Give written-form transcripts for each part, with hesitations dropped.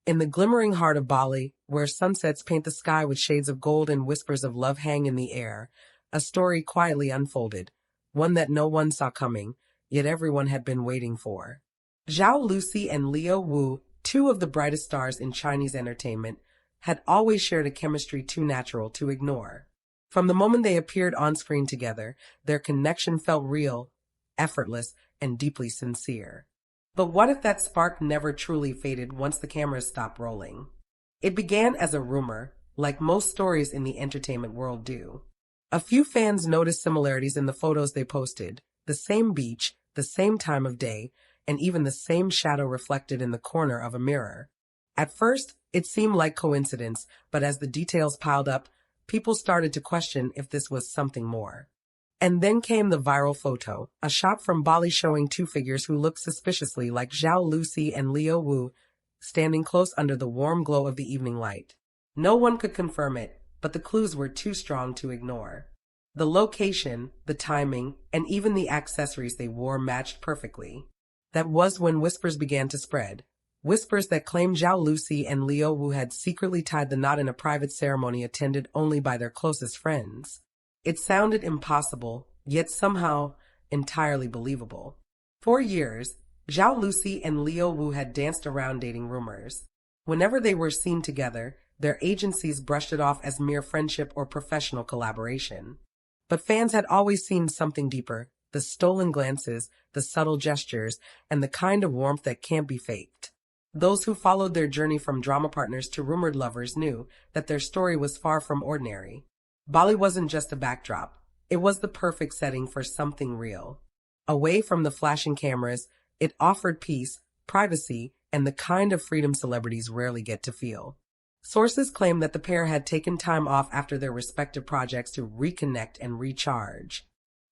In the glimmering heart of Bali, where sunsets paint the sky with shades of gold and whispers of love hang in the air, a story quietly unfolded, one that no one saw coming, yet everyone had been waiting for. Zhao Lusi and Leo Wu, two of the brightest stars in Chinese entertainment, had always shared a chemistry too natural to ignore. From the moment they appeared on screen together, their connection felt real, effortless, and deeply sincere. But what if that spark never truly faded once the cameras stopped rolling? It began as a rumor, like most stories in the entertainment world do. A few fans noticed similarities in the photos they posted, the same beach, the same time of day, and even the same shadow reflected in the corner of a mirror. At first, it seemed like coincidence, but as the details piled up, people started to question if this was something more. And then came the viral photo, a shot from Bali showing two figures who looked suspiciously like Zhao Lusi and Leo Wu, standing close under the warm glow of the evening light. No one could confirm it, but the clues were too strong to ignore. The location, the timing, and even the accessories they wore matched perfectly. That was when whispers began to spread. Whispers that claimed Zhao Lusi and Leo Wu had secretly tied the knot in a private ceremony attended only by their closest friends. It sounded impossible, yet somehow entirely believable. For years, Zhao Lusi and Leo Wu had danced around dating rumors. Whenever they were seen together, their agencies brushed it off as mere friendship or professional collaboration. But fans had always seen something deeper, the stolen glances, the subtle gestures, and the kind of warmth that can't be faked. Those who followed their journey from drama partners to rumored lovers knew that their story was far from ordinary. Bali wasn't just a backdrop. It was the perfect setting for something real. Away from the flashing cameras, it offered peace, privacy, and the kind of freedom celebrities rarely get to feel. Sources claim that the pair had taken time off after their respective projects to reconnect and recharge.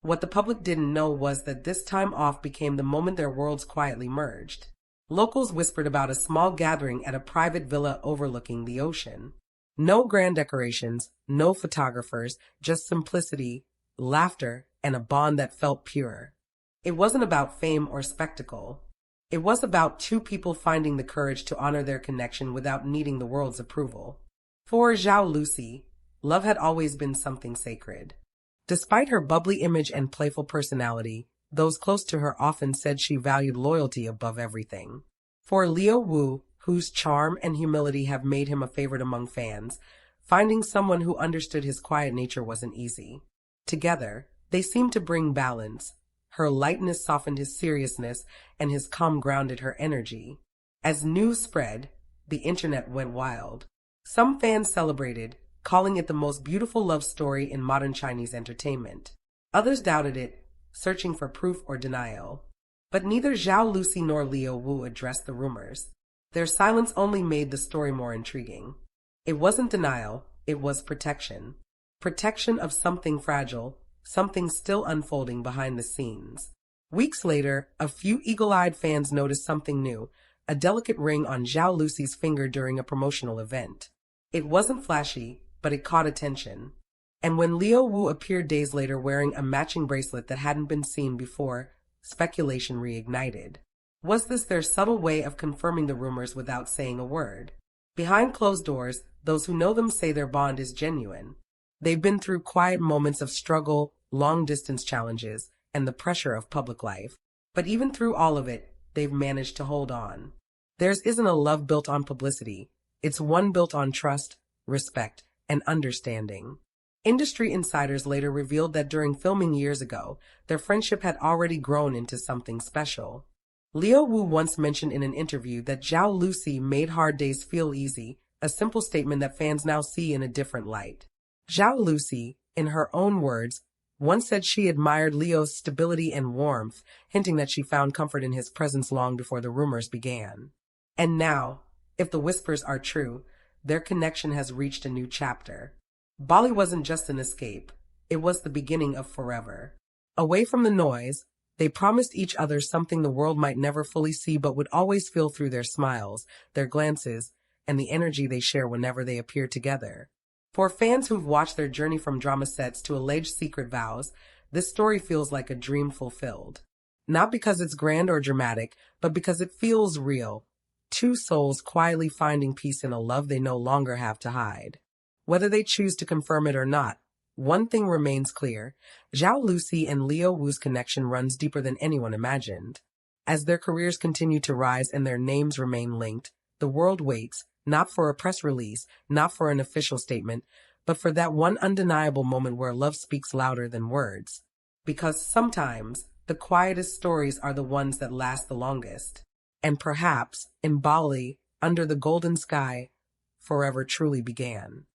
What the public didn't know was that this time off became the moment their worlds quietly merged. Locals whispered about a small gathering at a private villa overlooking the ocean. No grand decorations, no photographers, just simplicity, laughter, and a bond that felt pure. It wasn't about fame or spectacle. It was about two people finding the courage to honor their connection without needing the world's approval. For Zhao Lusi, love had always been something sacred. Despite her bubbly image and playful personality, those close to her often said she valued loyalty above everything. For Leo Wu, whose charm and humility have made him a favorite among fans, finding someone who understood his quiet nature wasn't easy. Together, they seemed to bring balance. Her lightness softened his seriousness, and his calm grounded her energy. As news spread, the internet went wild. Some fans celebrated, calling it the most beautiful love story in modern Chinese entertainment. Others doubted it, searching for proof or denial. But neither Zhao Lusi nor Leo Wu addressed the rumors. Their silence only made the story more intriguing. It wasn't denial, it was protection. Protection of something fragile, something still unfolding behind the scenes. Weeks later, a few eagle-eyed fans noticed something new, a delicate ring on Zhao Lusi's finger during a promotional event. It wasn't flashy, but it caught attention. And when Leo Wu appeared days later wearing a matching bracelet that hadn't been seen before, speculation reignited. Was this their subtle way of confirming the rumors without saying a word? Behind closed doors, those who know them say their bond is genuine. They've been through quiet moments of struggle, long-distance challenges, and the pressure of public life. But even through all of it, they've managed to hold on. Theirs isn't a love built on publicity. It's one built on trust, respect, and understanding. Industry insiders later revealed that during filming years ago, their friendship had already grown into something special. Leo Wu once mentioned in an interview that Zhao Lusi made hard days feel easy, a simple statement that fans now see in a different light. Zhao Lusi, in her own words, once said she admired Leo's stability and warmth, hinting that she found comfort in his presence long before the rumors began. And now, if the whispers are true, their connection has reached a new chapter. Bali wasn't just an escape, it was the beginning of forever. Away from the noise, they promised each other something the world might never fully see but would always feel through their smiles, their glances, and the energy they share whenever they appear together. For fans who've watched their journey from drama sets to alleged secret vows, this story feels like a dream fulfilled. Not because it's grand or dramatic, but because it feels real. two souls quietly finding peace in a love they no longer have to hide. Whether they choose to confirm it or not, one thing remains clear: Zhao Lusi and Liu Wu's connection runs deeper than anyone imagined. As their careers continue to rise and their names remain linked, the world waits, not for a press release, not for an official statement, but for that one undeniable moment where love speaks louder than words. Because sometimes, the quietest stories are the ones that last the longest. And perhaps, in Bali, under the golden sky, forever truly began.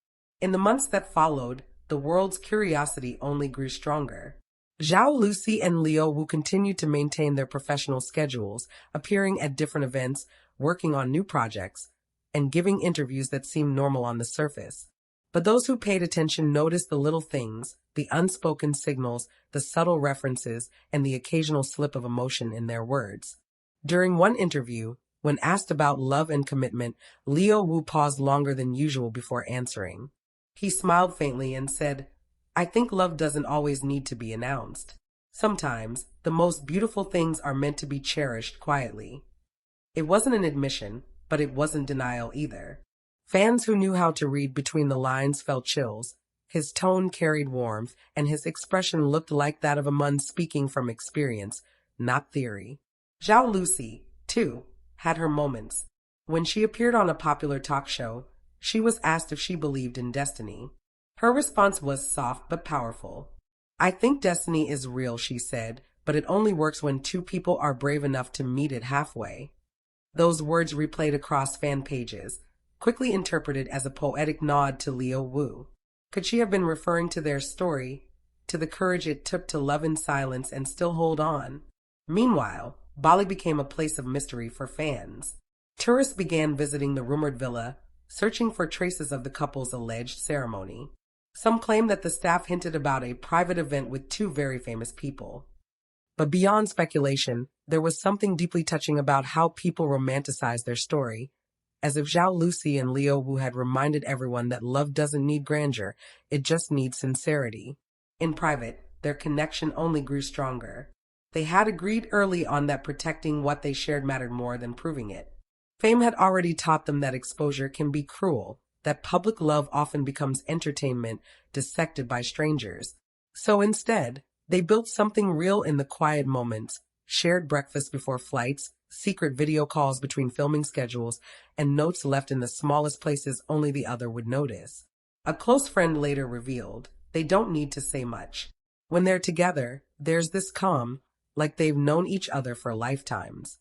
In the months that followed, the world's curiosity only grew stronger. Zhao Lusi and Liu Wu continued to maintain their professional schedules, appearing at different events, working on new projects, and giving interviews that seemed normal on the surface. But those who paid attention noticed the little things, the unspoken signals, the subtle references, and the occasional slip of emotion in their words. During one interview, when asked about love and commitment, Liu Wu paused longer than usual before answering. He smiled faintly and said, "I think love doesn't always need to be announced. Sometimes, the most beautiful things are meant to be cherished quietly." It wasn't an admission, but it wasn't denial either. Fans who knew how to read between the lines felt chills. His tone carried warmth, and his expression looked like that of a man speaking from experience, not theory. Zhao Lusi, too, had her moments. When she appeared on a popular talk show, she was asked if she believed in destiny. Her response was soft but powerful. "I think destiny is real," she said, "but it only works when two people are brave enough to meet it halfway." Those words replayed across fan pages, quickly interpreted as a poetic nod to Liu Wu. Could she have been referring to their story, to the courage it took to love in silence and still hold on? Meanwhile, Bali became a place of mystery for fans. Tourists began visiting the rumored villa, searching for traces of the couple's alleged ceremony. Some claimed that the staff hinted about a private event with two very famous people. But beyond speculation, there was something deeply touching about how people romanticized their story, as if Zhao Lusi and Liu Wu had reminded everyone that love doesn't need grandeur, it just needs sincerity. In private, their connection only grew stronger. They had agreed early on that protecting what they shared mattered more than proving it. Fame had already taught them that exposure can be cruel, that public love often becomes entertainment dissected by strangers. So instead, they built something real in the quiet moments: shared breakfast before flights, secret video calls between filming schedules, and notes left in the smallest places only the other would notice. A close friend later revealed, "They don't need to say much. When they're together, there's this calm, like they've known each other for lifetimes."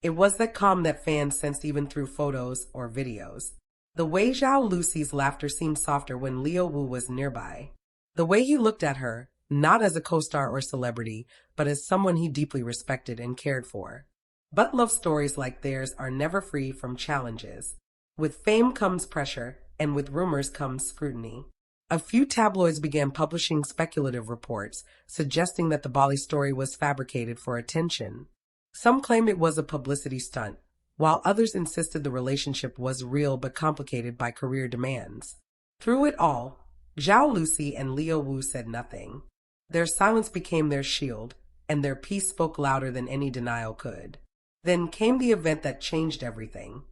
It was that calm that fans sensed even through photos or videos. The way Zhao Lusi's laughter seemed softer when Liu Wu was nearby. The way he looked at her, not as a co-star or celebrity, but as someone he deeply respected and cared for. But love stories like theirs are never free from challenges. With fame comes pressure, and with rumors comes scrutiny. A few tabloids began publishing speculative reports, suggesting that the Bali story was fabricated for attention. Some claimed it was a publicity stunt, while others insisted the relationship was real but complicated by career demands. Through it all, Zhao Lusi and Liu Wu said nothing. Their silence became their shield, and their peace spoke louder than any denial could. Then came the event that changed everything.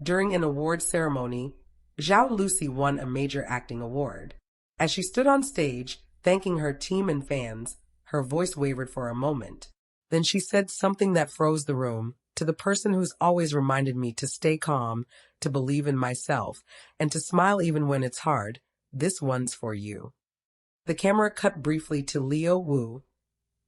During an awards ceremony, Zhao Lusi won a major acting award. As she stood on stage, thanking her team and fans, her voice wavered for a moment. Then she said something that froze the room: "To the person who's always reminded me to stay calm, to believe in myself, and to smile even when it's hard, this one's for you." The camera cut briefly to Liu Wu,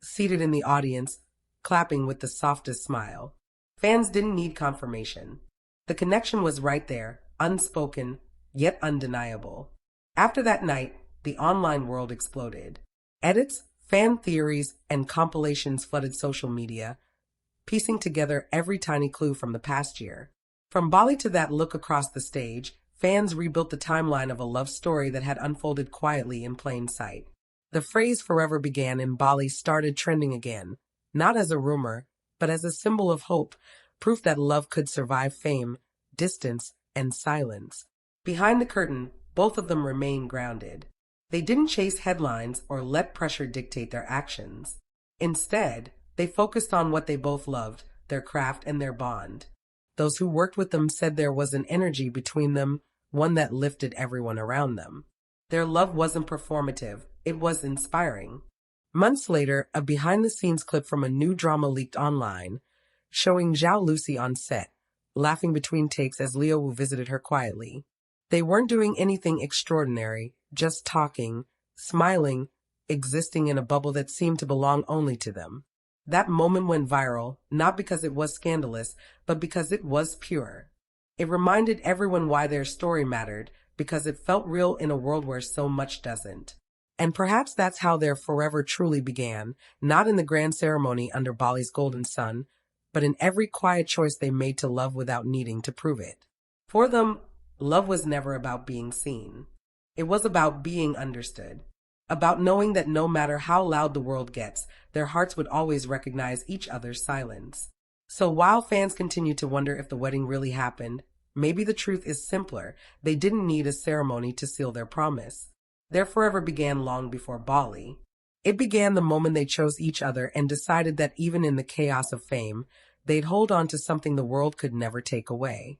seated in the audience, clapping with the softest smile. Fans didn't need confirmation. The connection was right there, unspoken, yet undeniable. After that night, the online world exploded. Edits, fan theories, and compilations flooded social media, piecing together every tiny clue from the past year. From Bali to that look across the stage, fans rebuilt the timeline of a love story that had unfolded quietly in plain sight. The phrase "forever began in Bali" started trending again, not as a rumor, but as a symbol of hope, proof that love could survive fame, distance, and silence. Behind the curtain, both of them remained grounded. They didn't chase headlines or let pressure dictate their actions. Instead, they focused on what they both loved: their craft and their bond. Those who worked with them said there was an energy between them, one that lifted everyone around them. Their love wasn't performative, it was inspiring. Months later, a behind-the-scenes clip from a new drama leaked online, showing Zhao Lusi on set, laughing between takes as Leo Wu visited her quietly. They weren't doing anything extraordinary, just talking, smiling, existing in a bubble that seemed to belong only to them. That moment went viral, not because it was scandalous, but because it was pure. It reminded everyone why their story mattered, because it felt real in a world where so much doesn't. And perhaps that's how their forever truly began, not in the grand ceremony under Bali's golden sun, but in every quiet choice they made to love without needing to prove it. For them, love was never about being seen. It was about being understood. About knowing that no matter how loud the world gets, their hearts would always recognize each other's silence. So while fans continue to wonder if the wedding really happened, maybe the truth is simpler. They didn't need a ceremony to seal their promise. Their forever began long before Bali. It began the moment they chose each other and decided that even in the chaos of fame, they'd hold on to something the world could never take away.